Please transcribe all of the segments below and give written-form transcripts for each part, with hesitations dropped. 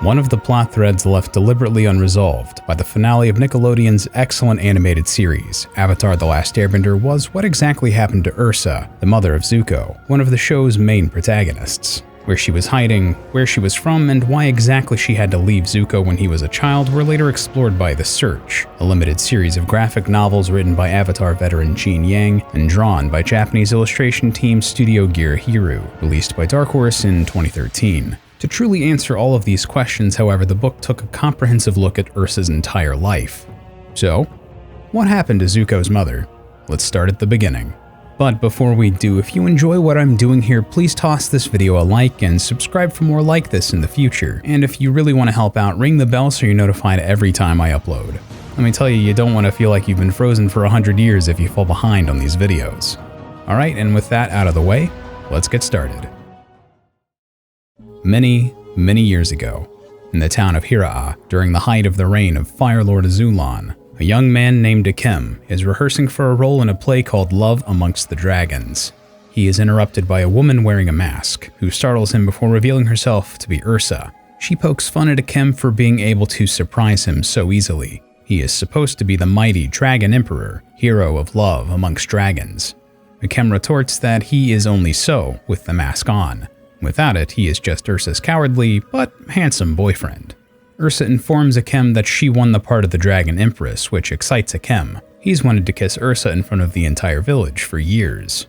One of the plot threads left deliberately unresolved by the finale of Nickelodeon's excellent animated series, Avatar the Last Airbender, was what exactly happened to Ursa, the mother of Zuko, one of the show's main protagonists. Where she was hiding, where she was from, and why exactly she had to leave Zuko when he was a child were later explored by The Search, a limited series of graphic novels written by Avatar veteran Gene Yang and drawn by Japanese illustration team Studio Gear Hiru, released by Dark Horse in 2013. To truly answer all of these questions, however, the book took a comprehensive look at Ursa's entire life. So, what happened to Zuko's mother? Let's start at the beginning. But before we do, if you enjoy what I'm doing here, please toss this video a like and subscribe for more like this in the future. And if you really want to help out, ring the bell so you're notified every time I upload. Let me tell you, you don't want to feel like you've been frozen for 100 years if you fall behind on these videos. Alright, and with that out of the way, let's get started. Many years ago, in the town of Hiraa, during the height of the reign of Fire Lord Azula, a young man named Ikem is rehearsing for a role in a play called Love Amongst the Dragons. He is interrupted by a woman wearing a mask, who startles him before revealing herself to be Ursa. She pokes fun at Ikem for being able to surprise him so easily. He is supposed to be the mighty Dragon Emperor, hero of love amongst dragons. Ikem retorts that he is only so with the mask on. Without it, he is just Ursa's cowardly, but handsome boyfriend. Ursa informs Ikem that she won the part of the Dragon Empress, which excites Ikem. He's wanted to kiss Ursa in front of the entire village for years.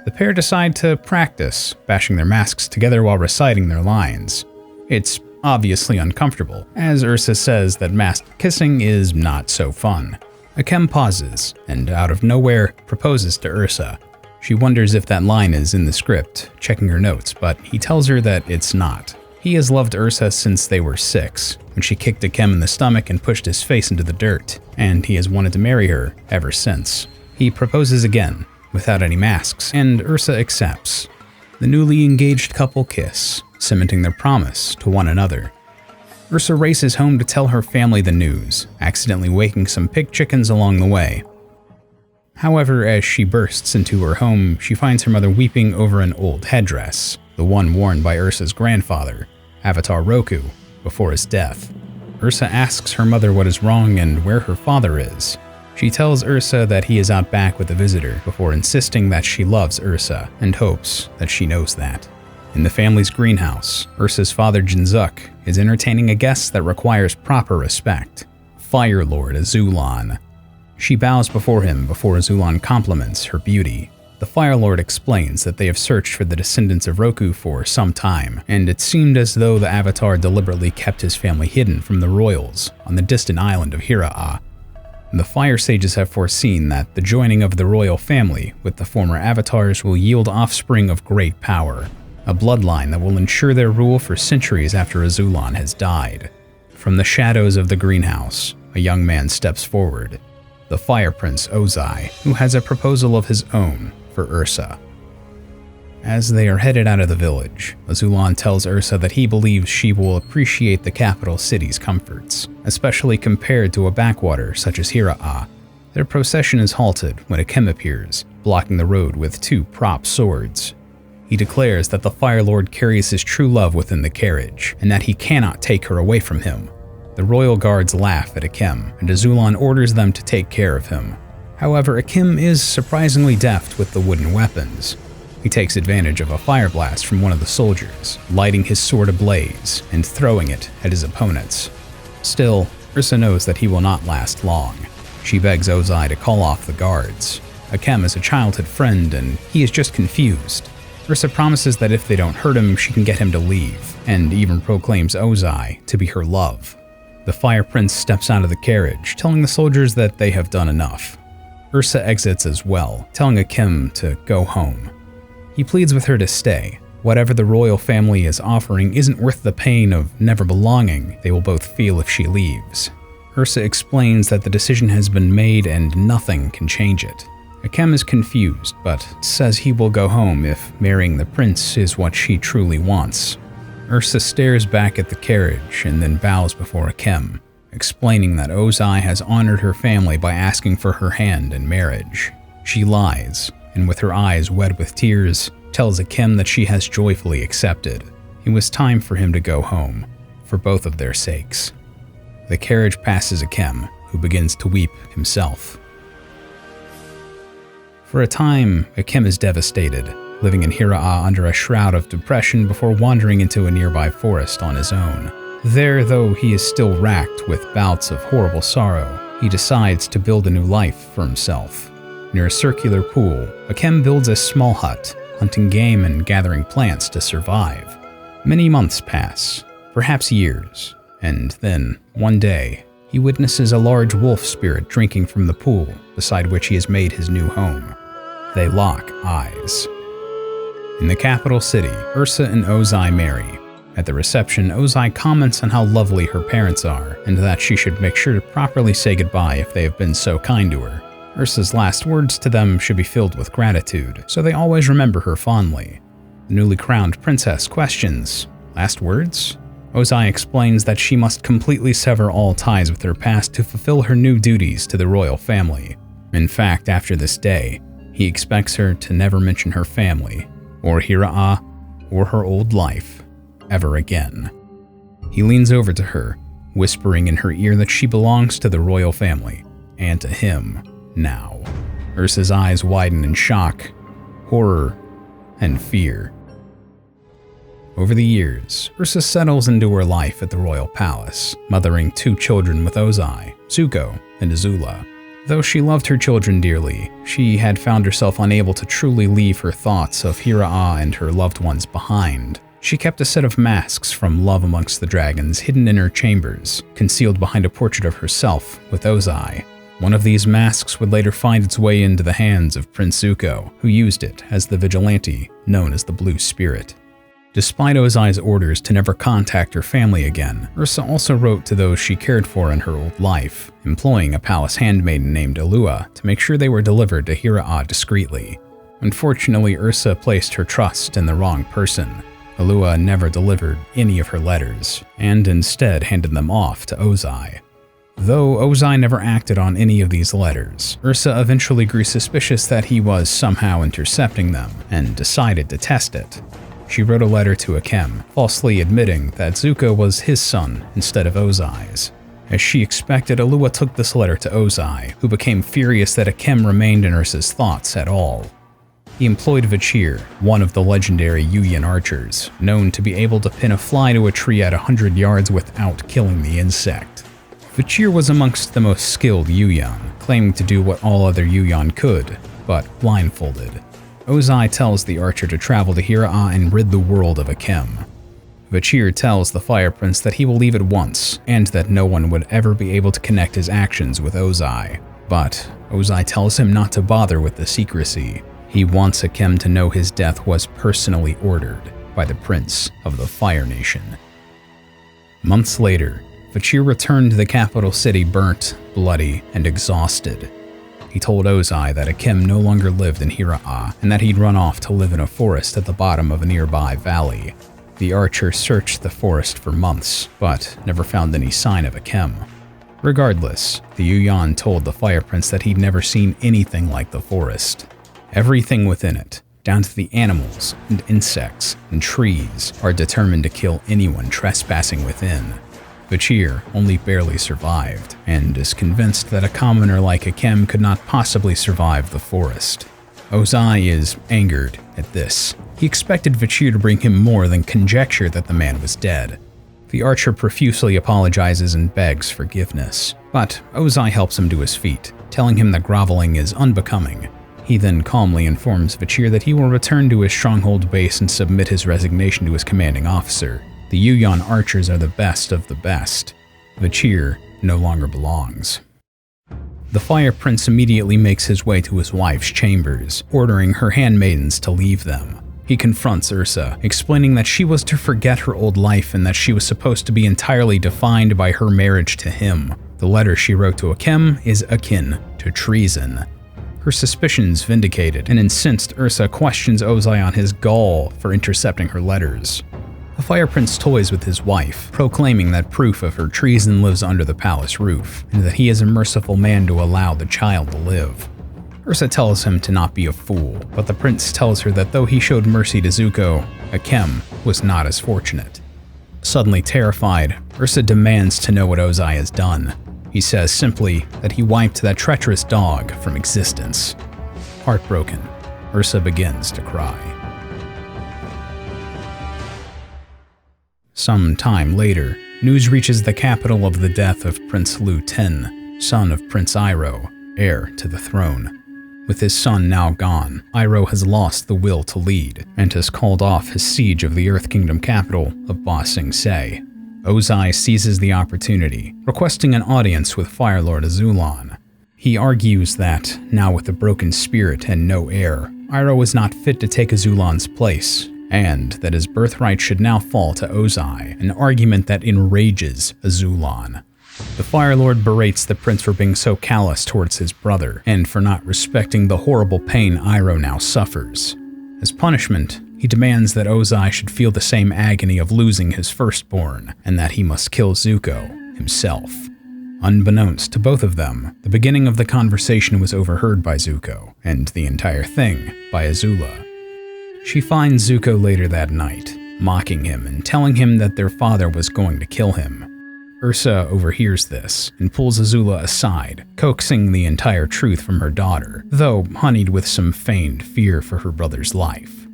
The pair decide to practice, bashing their masks together while reciting their lines. It's obviously uncomfortable, as Ursa says that masked kissing is not so fun. Ikem pauses, and out of nowhere, proposes to Ursa. She wonders if that line is in the script, checking her notes, but he tells her that it's not. He has loved Ursa since they were 6, when she kicked Ikem in the stomach and pushed his face into the dirt, and he has wanted to marry her ever since. He proposes again, without any masks, and Ursa accepts. The newly engaged couple kiss, cementing their promise to one another. Ursa races home to tell her family the news, accidentally waking some pig chickens along the way. However, as she bursts into her home, she finds her mother weeping over an old headdress, the one worn by Ursa's grandfather, Avatar Roku, before his death. Ursa asks her mother what is wrong and where her father is. She tells Ursa that he is out back with a visitor before insisting that she loves Ursa and hopes that she knows that. In the family's greenhouse, Ursa's father Jinzuk is entertaining a guest that requires proper respect, Fire Lord Azula. She bows before him before Azula compliments her beauty. The Fire Lord explains that they have searched for the descendants of Roku for some time, and it seemed as though the Avatar deliberately kept his family hidden from the royals on the distant island of Hiraa. The Fire Sages have foreseen that the joining of the royal family with the former Avatars will yield offspring of great power, a bloodline that will ensure their rule for centuries after Azula has died. From the shadows of the greenhouse, a young man steps forward. The Fire Prince Ozai, who has a proposal of his own for Ursa. As they are headed out of the village, Azula tells Ursa that he believes she will appreciate the capital city's comforts, especially compared to a backwater such as Hiraa. Their procession is halted when Ikem appears, blocking the road with 2 prop swords. He declares that the Fire Lord carries his true love within the carriage, and that he cannot take her away from him. The royal guards laugh at Ikem, and Azula orders them to take care of him. However, Ikem is surprisingly deft with the wooden weapons. He takes advantage of a fire blast from one of the soldiers, lighting his sword ablaze and throwing it at his opponents. Still, Ursa knows that he will not last long. She begs Ozai to call off the guards. Ikem is a childhood friend, and he is just confused. Ursa promises that if they don't hurt him, she can get him to leave, and even proclaims Ozai to be her love. The Fire Prince steps out of the carriage, telling the soldiers that they have done enough. Ursa exits as well, telling Ikem to go home. He pleads with her to stay. Whatever the royal family is offering isn't worth the pain of never belonging they will both feel if she leaves. Ursa explains that the decision has been made and nothing can change it. Ikem is confused, but says he will go home if marrying the prince is what she truly wants. Ursa stares back at the carriage and then bows before Ikem, explaining that Ozai has honored her family by asking for her hand in marriage. She lies, and with her eyes wet with tears, tells Ikem that she has joyfully accepted. It was time for him to go home. for both of their sakes. The carriage passes Ikem, who begins to weep himself. For a time, Ikem is devastated, living in Hira'a under a shroud of depression before wandering into a nearby forest on his own. There, though he is still racked with bouts of horrible sorrow, he decides to build a new life for himself. Near a circular pool, Ikem builds a small hut, hunting game and gathering plants to survive. Many months pass, perhaps years, and then, one day, he witnesses a large wolf spirit drinking from the pool beside which he has made his new home. They lock eyes. In the capital city, Ursa and Ozai marry. At the reception, Ozai comments on how lovely her parents are, and that she should make sure to properly say goodbye if they have been so kind to her. Ursa's last words to them should be filled with gratitude, so they always remember her fondly. The newly crowned princess questions, "Last words?" Ozai explains that she must completely sever all ties with her past to fulfill her new duties to the royal family. In fact, after this day, he expects her to never mention her family, or Hira'a, or her old life, ever again. He leans over to her, whispering in her ear that she belongs to the royal family, and to him now. Ursa's eyes widen in shock, horror, and fear. Over the years, Ursa settles into her life at the royal palace, mothering 2 children with Ozai, Zuko and Azula. Though she loved her children dearly, she had found herself unable to truly leave her thoughts of Hira'a and her loved ones behind. She kept a set of masks from Love Amongst the Dragons hidden in her chambers, concealed behind a portrait of herself with Ozai. One of these masks would later find its way into the hands of Prince Zuko, who used it as the vigilante known as the Blue Spirit. Despite Ozai's orders to never contact her family again, Ursa also wrote to those she cared for in her old life, employing a palace handmaiden named Alua to make sure they were delivered to Hira'a discreetly. Unfortunately, Ursa placed her trust in the wrong person. Alua never delivered any of her letters, and instead handed them off to Ozai. Though Ozai never acted on any of these letters, Ursa eventually grew suspicious that he was somehow intercepting them, and decided to test it. She wrote a letter to Ikem, falsely admitting that Zuko was his son instead of Ozai's. As she expected, Alua took this letter to Ozai, who became furious that Ikem remained in Ursa's thoughts at all. He employed Vachir, one of the legendary Yuyan archers, known to be able to pin a fly to a tree at 100 yards without killing the insect. Vachir was amongst the most skilled Yuyan, claiming to do what all other Yuyan could, but blindfolded. Ozai tells the archer to travel to Hira'a and rid the world of Ikem. Vachir tells the Fire Prince that he will leave at once, and that no one would ever be able to connect his actions with Ozai. But Ozai tells him not to bother with the secrecy. He wants Ikem to know his death was personally ordered by the Prince of the Fire Nation. Months later, Vachir returned to the capital city burnt, bloody, and exhausted. He told Ozai that Ikem no longer lived in Hira'a, and that he'd run off to live in a forest at the bottom of a nearby valley. The archer searched the forest for months, but never found any sign of Ikem. Regardless, the Yuyan told the Fire Prince that he'd never seen anything like the forest. Everything within it, down to the animals and insects and trees, are determined to kill anyone trespassing within. Vachir only barely survived, and is convinced that a commoner like Ikem could not possibly survive the forest. Ozai is angered at this. He expected Vachir to bring him more than conjecture that the man was dead. The archer profusely apologizes and begs forgiveness, but Ozai helps him to his feet, telling him that groveling is unbecoming. He then calmly informs Vachir that he will return to his stronghold base and submit his resignation to his commanding officer. The Yuyan archers are the best of the best. Vachir no longer belongs. The Fire Prince immediately makes his way to his wife's chambers, ordering her handmaidens to leave them. He confronts Ursa, explaining that she was to forget her old life and that she was supposed to be entirely defined by her marriage to him. The letter she wrote to Ikem is akin to treason. Her suspicions vindicated, and incensed, Ursa questions Ozai on his gall for intercepting her letters. The Fire Prince toys with his wife, proclaiming that proof of her treason lives under the palace roof, and that he is a merciful man to allow the child to live. Ursa tells him to not be a fool, but the prince tells her that though he showed mercy to Zuko, Ikem was not as fortunate. Suddenly terrified, Ursa demands to know what Ozai has done. He says simply that he wiped that treacherous dog from existence. Heartbroken, Ursa begins to cry. Some time later, news reaches the capital of the death of Prince Lu Ten, son of Prince Iroh, heir to the throne. With his son now gone, Iroh has lost the will to lead and has called off his siege of the Earth Kingdom capital of Ba Sing Se. Ozai seizes the opportunity, requesting an audience with Fire Lord Azula. He argues that, now with a broken spirit and no heir, Iroh is not fit to take Azula's place, and that his birthright should now fall to Ozai, an argument that enrages Azula. The Fire Lord berates the prince for being so callous towards his brother, and for not respecting the horrible pain Iroh now suffers. As punishment, he demands that Ozai should feel the same agony of losing his firstborn, and that he must kill Zuko himself. Unbeknownst to both of them, the beginning of the conversation was overheard by Zuko, and the entire thing by Azula. She finds Zuko later that night, mocking him and telling him that their father was going to kill him. Ursa overhears this and pulls Azula aside, coaxing the entire truth from her daughter, though honeyed with some feigned fear for her brother's life.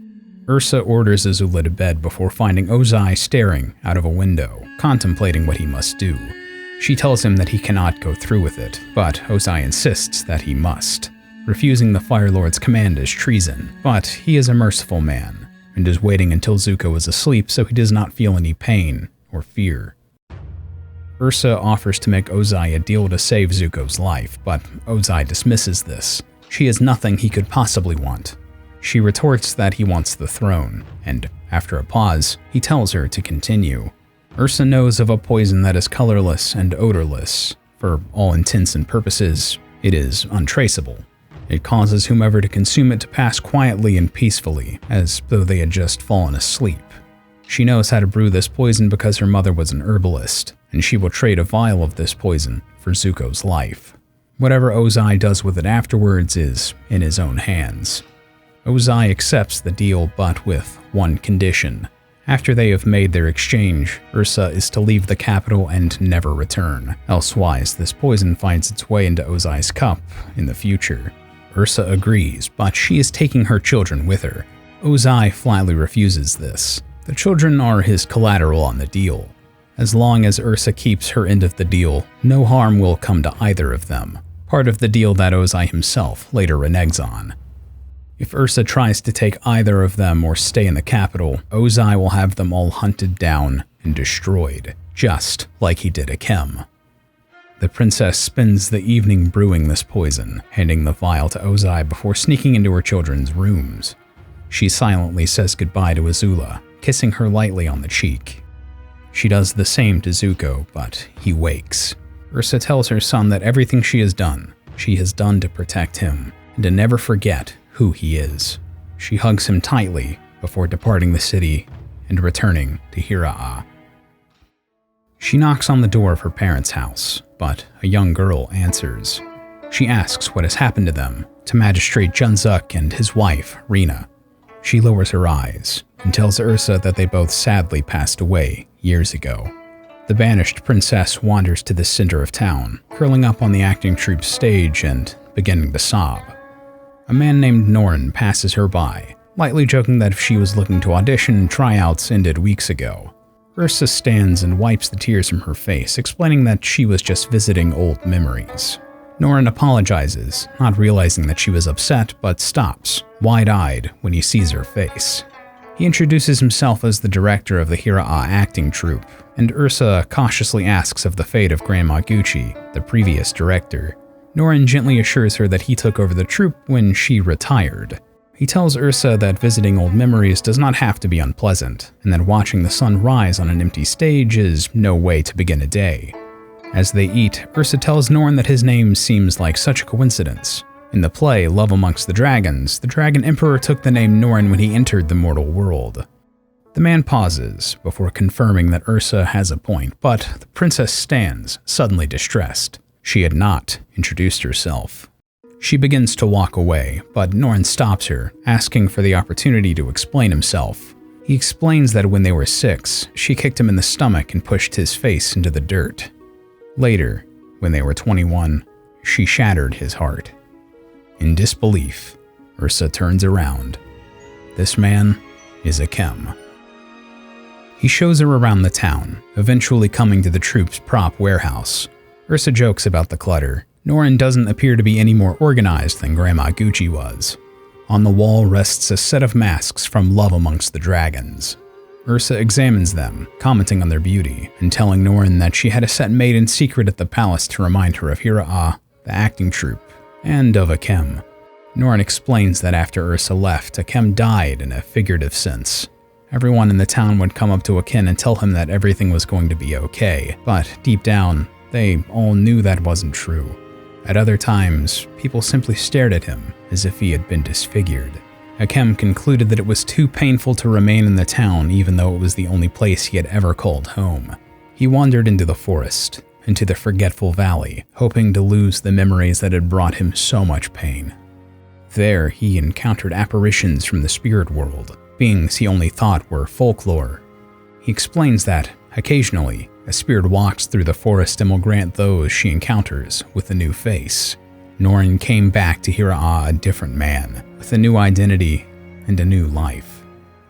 Ursa orders Azula to bed before finding Ozai staring out of a window, contemplating what he must do. She tells him that he cannot go through with it, but Ozai insists that he must. Refusing the Fire Lord's command is treason, but he is a merciful man, and is waiting until Zuko is asleep so he does not feel any pain or fear. Ursa offers to make Ozai a deal to save Zuko's life, but Ozai dismisses this. She has nothing he could possibly want. She retorts that he wants the throne, and after a pause, he tells her to continue. Ursa knows of a poison that is colorless and odorless. For all intents and purposes, it is untraceable. It causes whomever to consume it to pass quietly and peacefully, as though they had just fallen asleep. She knows how to brew this poison because her mother was an herbalist, and she will trade a vial of this poison for Zuko's life. Whatever Ozai does with it afterwards is in his own hands. Ozai accepts the deal, but with one condition. After they have made their exchange, Ursa is to leave the capital and never return, elsewise this poison finds its way into Ozai's cup in the future. Ursa agrees, but she is taking her children with her. Ozai flatly refuses this. The children are his collateral on the deal. As long as Ursa keeps her end of the deal, no harm will come to either of them, part of the deal that Ozai himself later reneges on. If Ursa tries to take either of them or stay in the capital, Ozai will have them all hunted down and destroyed, just like he did Ikem. The princess spends the evening brewing this poison, handing the vial to Ozai before sneaking into her children's rooms. She silently says goodbye to Azula, kissing her lightly on the cheek. She does the same to Zuko, but he wakes. Ursa tells her son that everything she has done to protect him, and to never forget who he is. She hugs him tightly before departing the city and returning to Hiraa. She knocks on the door of her parents' house, but a young girl answers. She asks what has happened to them, to Magistrate Junzuk and his wife, Rina. She lowers her eyes and tells Ursa that they both sadly passed away years ago. The banished princess wanders to the center of town, curling up on the acting troupe stage and beginning to sob. A man named Norin passes her by, lightly joking that if she was looking to audition, tryouts ended weeks ago. Ursa stands and wipes the tears from her face, explaining that she was just visiting old memories. Norin apologizes, not realizing that she was upset, but stops, wide-eyed, when he sees her face. He introduces himself as the director of the Hiraa acting troupe, and Ursa cautiously asks of the fate of Grandma Gucci, the previous director. Norin gently assures her that he took over the troupe when she retired. He tells Ursa that visiting old memories does not have to be unpleasant, and that watching the sun rise on an empty stage is no way to begin a day. As they eat, Ursa tells Norin that his name seems like such a coincidence. In the play Love Amongst the Dragons, the Dragon Emperor took the name Norin when he entered the mortal world. The man pauses before confirming that Ursa has a point, but the princess stands, suddenly distressed. She had not introduced herself. She begins to walk away, but Norin stops her, asking for the opportunity to explain himself. He explains that when they were 6, she kicked him in the stomach and pushed his face into the dirt. Later, when they were 21, she shattered his heart. In disbelief, Ursa turns around. This man is Ikem. He shows her around the town, eventually coming to the troop's prop warehouse. Ursa jokes about the clutter. Norin doesn't appear to be any more organized than Grandma Gucci was. On the wall rests a set of masks from Love Amongst the Dragons. Ursa examines them, commenting on their beauty, and telling Norin that she had a set made in secret at the palace to remind her of Hira-Ah, the acting troupe, and of Ikem. Norin explains that after Ursa left, Ikem died in a figurative sense. Everyone in the town would come up to Ikem and tell him that everything was going to be okay, but deep down, they all knew that wasn't true. At other times, people simply stared at him as if he had been disfigured. Ikem concluded that it was too painful to remain in the town even though it was the only place he had ever called home. He wandered into the forest, into the Forgetful Valley, hoping to lose the memories that had brought him so much pain. There, he encountered apparitions from the spirit world, beings he only thought were folklore. He explains that, occasionally, a spirit walks through the forest and will grant those she encounters with a new face. Norin came back to Hira-Ah a different man, with a new identity and a new life.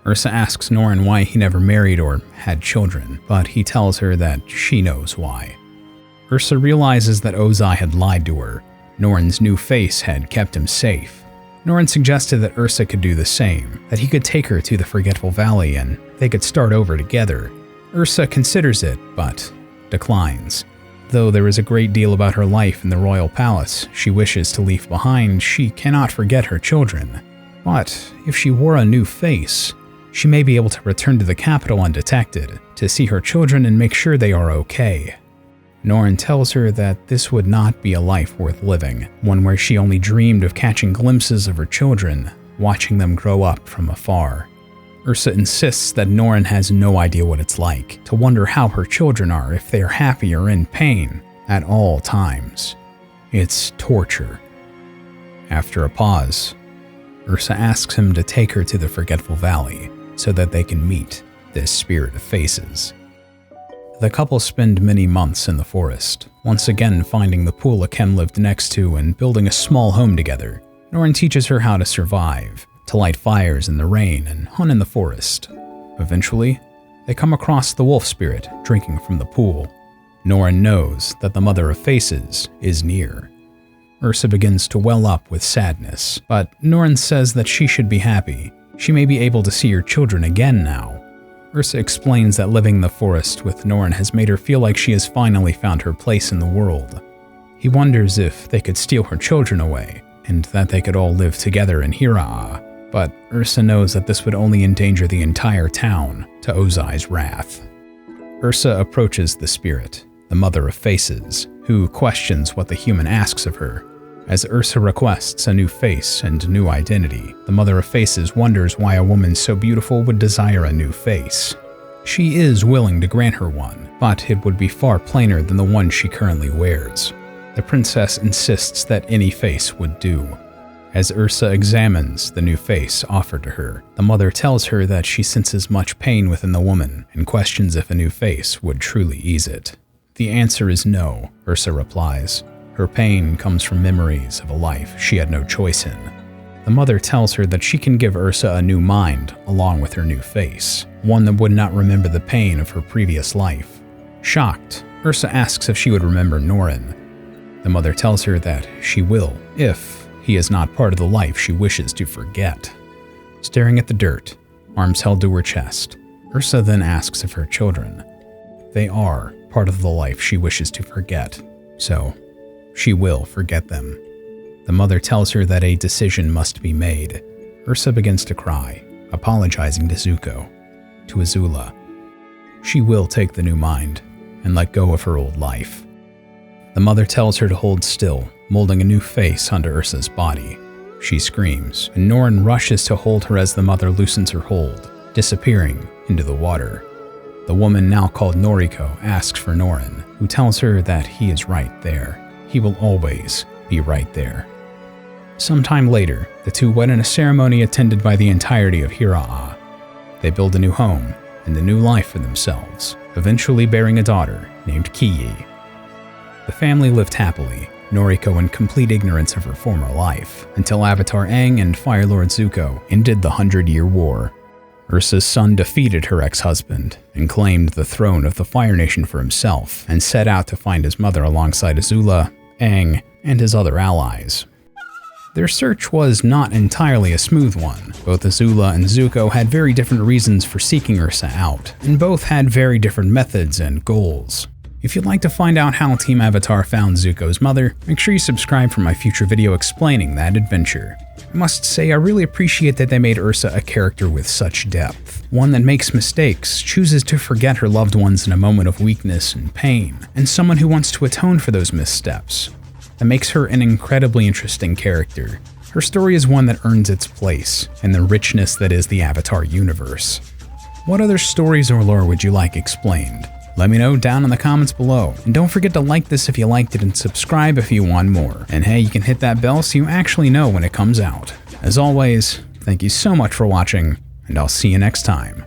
Ursa asks Norin why he never married or had children, but he tells her that she knows why. Ursa realizes that Ozai had lied to her. Norin's new face had kept him safe. Norin suggested that Ursa could do the same, that he could take her to the Forgetful Valley and they could start over together. Ursa considers it, but declines. Though there is a great deal about her life in the royal palace she wishes to leave behind, she cannot forget her children. But if she wore a new face, she may be able to return to the capital undetected, to see her children and make sure they are okay. Norin tells her that this would not be a life worth living, one where she only dreamed of catching glimpses of her children, watching them grow up from afar. Ursa insists that Norin has no idea what it's like to wonder how her children are if they are happy or in pain at all times. It's torture. After a pause, Ursa asks him to take her to the Forgetful Valley so that they can meet this spirit of faces. The couple spend many months in the forest, once again finding the pool Ikem lived next to and building a small home together. Norin teaches her how to survive, to light fires in the rain and hunt in the forest. Eventually, they come across the wolf spirit drinking from the pool. Norin knows that the Mother of Faces is near. Ursa begins to well up with sadness, but Norin says that she should be happy. She may be able to see her children again now. Ursa explains that living in the forest with Norin has made her feel like she has finally found her place in the world. He wonders if they could steal her children away, and that they could all live together in Hira-Ah. But Ursa knows that this would only endanger the entire town, to Ozai's wrath. Ursa approaches the spirit, the Mother of Faces, who questions what the human asks of her. As Ursa requests a new face and new identity, the Mother of Faces wonders why a woman so beautiful would desire a new face. She is willing to grant her one, but it would be far plainer than the one she currently wears. The princess insists that any face would do. As Ursa examines the new face offered to her, the mother tells her that she senses much pain within the woman and questions if a new face would truly ease it. The answer is no, Ursa replies. Her pain comes from memories of a life she had no choice in. The mother tells her that she can give Ursa a new mind along with her new face, one that would not remember the pain of her previous life. Shocked, Ursa asks if she would remember Norin. The mother tells her that she will, if he is not part of the life she wishes to forget. Staring at the dirt, arms held to her chest, Ursa then asks of her children. They are part of the life she wishes to forget, so she will forget them. The mother tells her that a decision must be made. Ursa begins to cry, apologizing to Zuko, to Azula. She will take the new mind and let go of her old life. The mother tells her to hold still, molding a new face onto Ursa's body. She screams, and Norin rushes to hold her as the mother loosens her hold, disappearing into the water. The woman, now called Noriko, asks for Norin, who tells her that he is right there. He will always be right there. Sometime later, the two wed in a ceremony attended by the entirety of Hira-Ah. They build a new home and a new life for themselves, eventually bearing a daughter named Kiyi. The family lived happily, Noriko in complete ignorance of her former life, until Avatar Aang and Fire Lord Zuko ended the 100-Year War. Ursa's son defeated her ex-husband and claimed the throne of the Fire Nation for himself, and set out to find his mother alongside Azula, Aang, and his other allies. Their search was not entirely a smooth one. Both Azula and Zuko had very different reasons for seeking Ursa out, and both had very different methods and goals. If you'd like to find out how Team Avatar found Zuko's mother, make sure you subscribe for my future video explaining that adventure. I must say I really appreciate that they made Ursa a character with such depth. One that makes mistakes, chooses to forget her loved ones in a moment of weakness and pain, and someone who wants to atone for those missteps. That makes her an incredibly interesting character. Her story is one that earns its place in the richness that is the Avatar universe. What other stories or lore would you like explained? Let me know down in the comments below. And don't forget to like this if you liked it and subscribe if you want more. And hey, you can hit that bell so you actually know when it comes out. As always, thank you so much for watching, and I'll see you next time.